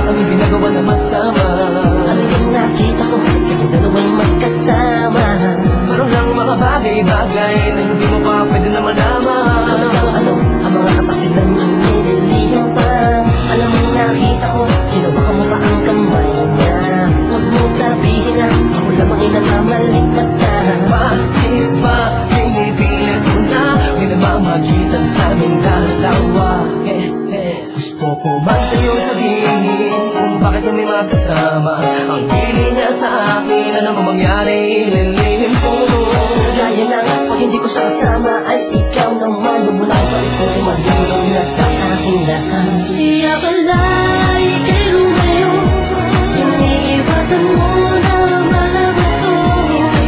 kami ginagawa na masama. Ano yung nakita ko, kayong dalawa'y magkasama. Meron lang mga bagay-bagay na hindi mo pa pwede na malaman. Talagang ano, ang mga kapasilan yung nililihim pa. Alam mo nakita ko, hinawakan mo pa ang kamay niya. Huwag mong sabihin na ako lamang inamamaling mata. Bakit ba pinipilit mo na may namamagitan sa aming dalawa? Gusto ko man sa'yo sabihin kung bakit kami magkasama. Ang hili niya sa akin, ano mang mangyari, ililihim ko. Gaya na nga, pag hindi ko siya kasama ay ikaw naman. Bumula ko pa rin ko, malinaw na sa aking lahat. Kaya pala ikay lumayo, iniiwasan mo na malaman ko.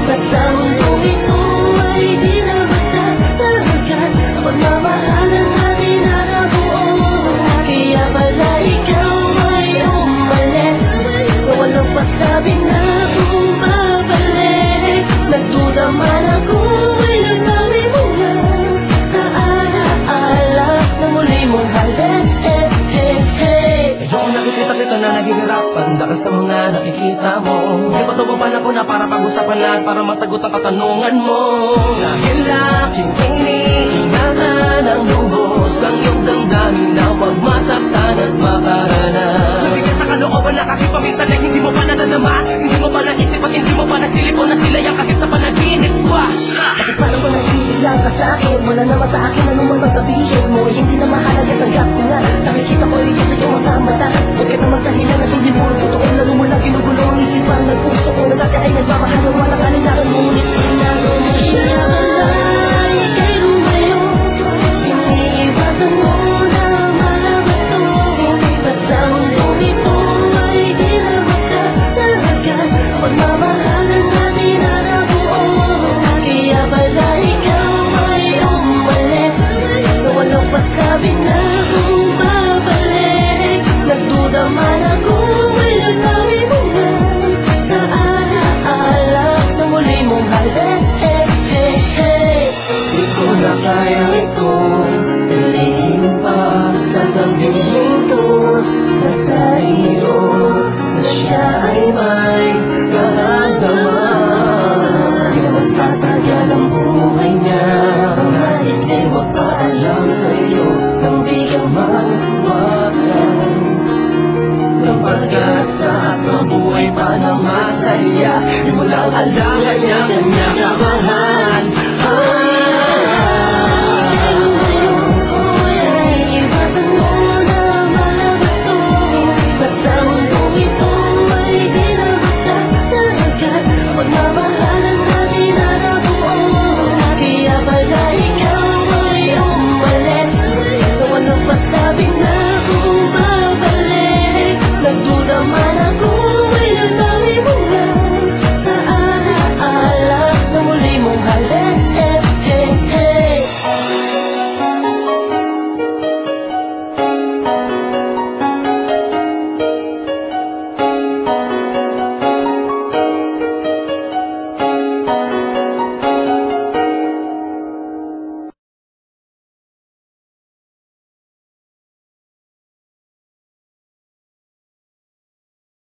Basta mundong ito ay di na matatagan. Pagmamahalan natin na nabuo. Kaya pala ikaw ay umalis, na walang pasabi na kung babalik. Nagduda man ako ay nagbawi mo na sa alaala na muli mong halin. Ngayon nakikita kita na naghihirapan dahil sa mga nakikita mo. Di ba tumaban ako na para pag-usapan lahat, para masagot ang katanungan mo. Dahil aking iniingatan ang lubos ng iyong damdamin na huwag masaktan at makarana. Nabigay sa kalooban na kahit paminsan na hindi mo pa nadadama, hindi mo pa naisip at hindi mo pa nasilip o nasilaya kahit sa panaginip pa. Bakit parang ba nagigil lang ka sa akin? Wala naman sa akin ano man sabihin mo. Hindi na mahalaga, tanggap ko nga. Nakikita ko rin sa iyong mga mata. Huwag ka na magdahilan at hindi mo ang totoo. Lalo mo lang ginugulo ang isipan ng puso ko na dati ay nagmamahal ng walang alinlangan. Ngunit tinago mo siya. Ika'y lumayo, iniiwasan mo na malaman ko. Basta mundong ito ay di na matatagan. Pagmamahalan natin na nabuo. Kaya pala ikaw ay umalis, na walang pasabi na kung babalik. Nagduda man ako ay nagbawi mo na sa alaala na muli mong halin. Di ko na kaya ito, Ilihim pa, sasabihin ko na sa iyo na siya ay may karamdaman. Di na magtatagal ang buhay niya, umalis din magpaalam sa iyo nang di ka mawalan ng pag-asa at mabuhay pa na masaya. Di mo lang alam kanya-kanya kamahal.